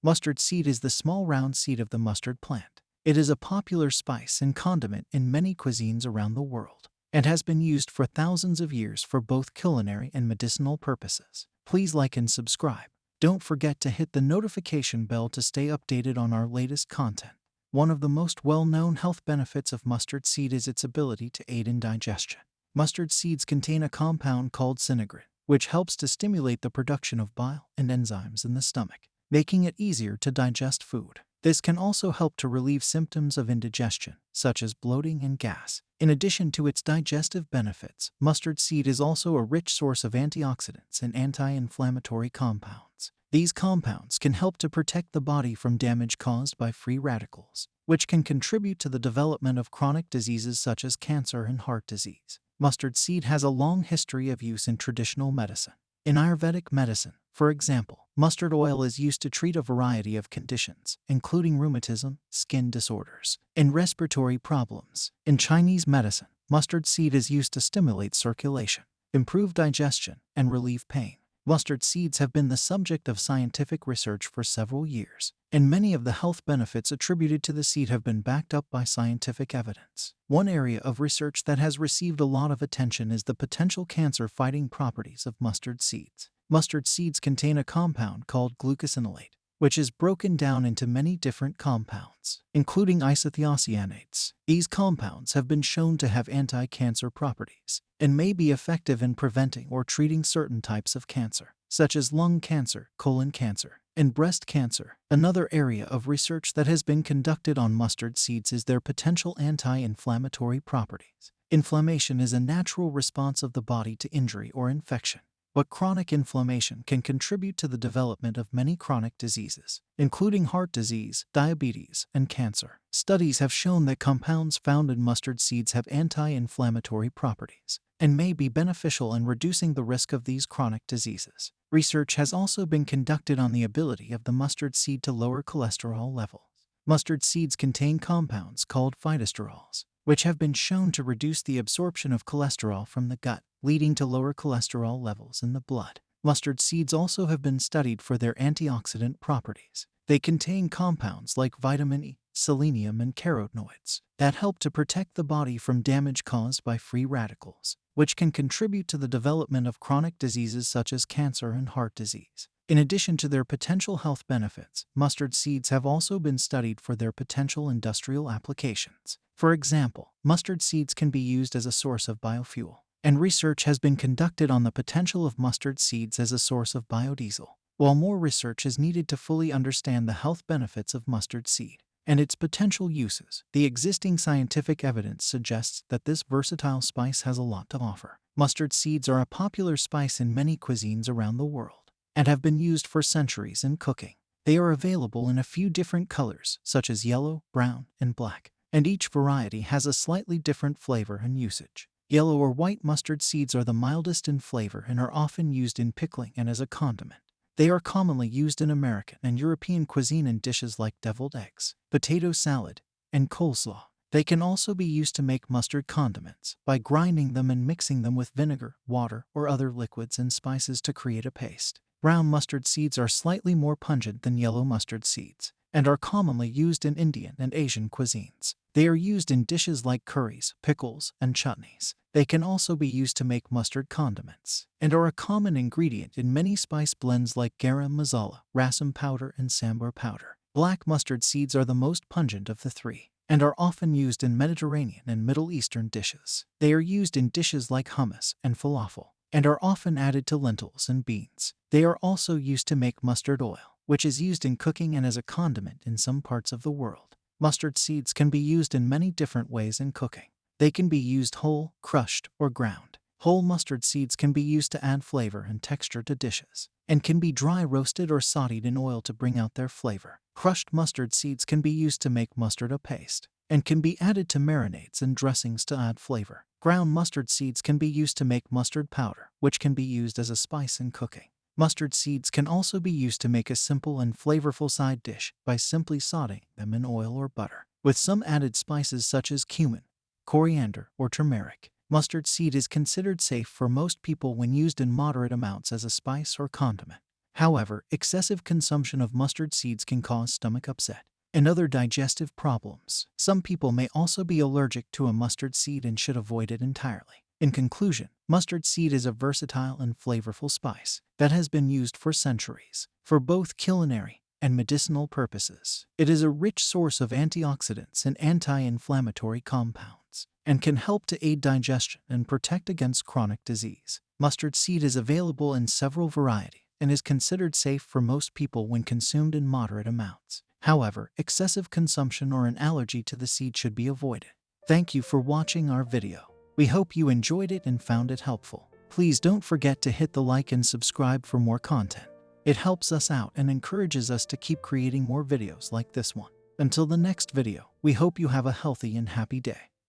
Mustard seed is the small round seed of the mustard plant. It is a popular spice and condiment in many cuisines around the world, and has been used for thousands of years for both culinary and medicinal purposes. Please like and subscribe. Don't forget to hit the notification bell to stay updated on our latest content. One of the most well-known health benefits of mustard seed is its ability to aid in digestion. Mustard seeds contain a compound called sinigrin, which helps to stimulate the production of bile and enzymes in the stomach, making it easier to digest food. This can also help to relieve symptoms of indigestion, such as bloating and gas. In addition to its digestive benefits, mustard seed is also a rich source of antioxidants and anti-inflammatory compounds. These compounds can help to protect the body from damage caused by free radicals, which can contribute to the development of chronic diseases such as cancer and heart disease. Mustard seed has a long history of use in traditional medicine. In Ayurvedic medicine, for example, mustard oil is used to treat a variety of conditions, including rheumatism, skin disorders, and respiratory problems. In Chinese medicine, mustard seed is used to stimulate circulation, improve digestion, and relieve pain. Mustard seeds have been the subject of scientific research for several years, and many of the health benefits attributed to the seed have been backed up by scientific evidence. One area of research that has received a lot of attention is the potential cancer-fighting properties of mustard seeds. Mustard seeds contain a compound called glucosinolate, which is broken down into many different compounds, including isothiocyanates. These compounds have been shown to have anti-cancer properties and may be effective in preventing or treating certain types of cancer, such as lung cancer, colon cancer, and breast cancer. Another area of research that has been conducted on mustard seeds is their potential anti-inflammatory properties. Inflammation is a natural response of the body to injury or infection, but chronic inflammation can contribute to the development of many chronic diseases, including heart disease, diabetes, and cancer. Studies have shown that compounds found in mustard seeds have anti-inflammatory properties and may be beneficial in reducing the risk of these chronic diseases. Research has also been conducted on the ability of the mustard seed to lower cholesterol levels. Mustard seeds contain compounds called phytosterols, which have been shown to reduce the absorption of cholesterol from the gut, leading to lower cholesterol levels in the blood. Mustard seeds also have been studied for their antioxidant properties. They contain compounds like vitamin E, selenium, and carotenoids that help to protect the body from damage caused by free radicals, which can contribute to the development of chronic diseases such as cancer and heart disease. In addition to their potential health benefits, mustard seeds have also been studied for their potential industrial applications. For example, mustard seeds can be used as a source of biofuel, and research has been conducted on the potential of mustard seeds as a source of biodiesel. While more research is needed to fully understand the health benefits of mustard seed and its potential uses, the existing scientific evidence suggests that this versatile spice has a lot to offer. Mustard seeds are a popular spice in many cuisines around the world and have been used for centuries in cooking. They are available in a few different colors, such as yellow, brown, and black, and each variety has a slightly different flavor and usage. Yellow or white mustard seeds are the mildest in flavor and are often used in pickling and as a condiment. They are commonly used in American and European cuisine in dishes like deviled eggs, potato salad, and coleslaw. They can also be used to make mustard condiments by grinding them and mixing them with vinegar, water, or other liquids and spices to create a paste. Brown mustard seeds are slightly more pungent than yellow mustard seeds and are commonly used in Indian and Asian cuisines. They are used in dishes like curries, pickles, and chutneys. They can also be used to make mustard condiments and are a common ingredient in many spice blends like garam masala, rasam powder, and sambar powder. Black mustard seeds are the most pungent of the three and are often used in Mediterranean and Middle Eastern dishes. They are used in dishes like hummus and falafel and are often added to lentils and beans. They are also used to make mustard oil, which is used in cooking and as a condiment in some parts of the world. Mustard seeds can be used in many different ways in cooking. They can be used whole, crushed, or ground. Whole mustard seeds can be used to add flavor and texture to dishes, and can be dry roasted or sauteed in oil to bring out their flavor. Crushed mustard seeds can be used to make mustard a paste, and can be added to marinades and dressings to add flavor. Ground mustard seeds can be used to make mustard powder, which can be used as a spice in cooking. Mustard seeds can also be used to make a simple and flavorful side dish by simply sauteing them in oil or butter, with some added spices such as cumin, coriander, or turmeric. Mustard seed is considered safe for most people when used in moderate amounts as a spice or condiment. However, excessive consumption of mustard seeds can cause stomach upset and other digestive problems. Some people may also be allergic to a mustard seed and should avoid it entirely. In conclusion, mustard seed is a versatile and flavorful spice that has been used for centuries for both culinary and medicinal purposes. It is a rich source of antioxidants and anti-inflammatory compounds and can help to aid digestion and protect against chronic disease. Mustard seed is available in several varieties and is considered safe for most people when consumed in moderate amounts. However, excessive consumption or an allergy to the seed should be avoided. Thank you for watching our video. We hope you enjoyed it and found it helpful. Please don't forget to hit the like and subscribe for more content. It helps us out and encourages us to keep creating more videos like this one. Until the next video, we hope you have a healthy and happy day.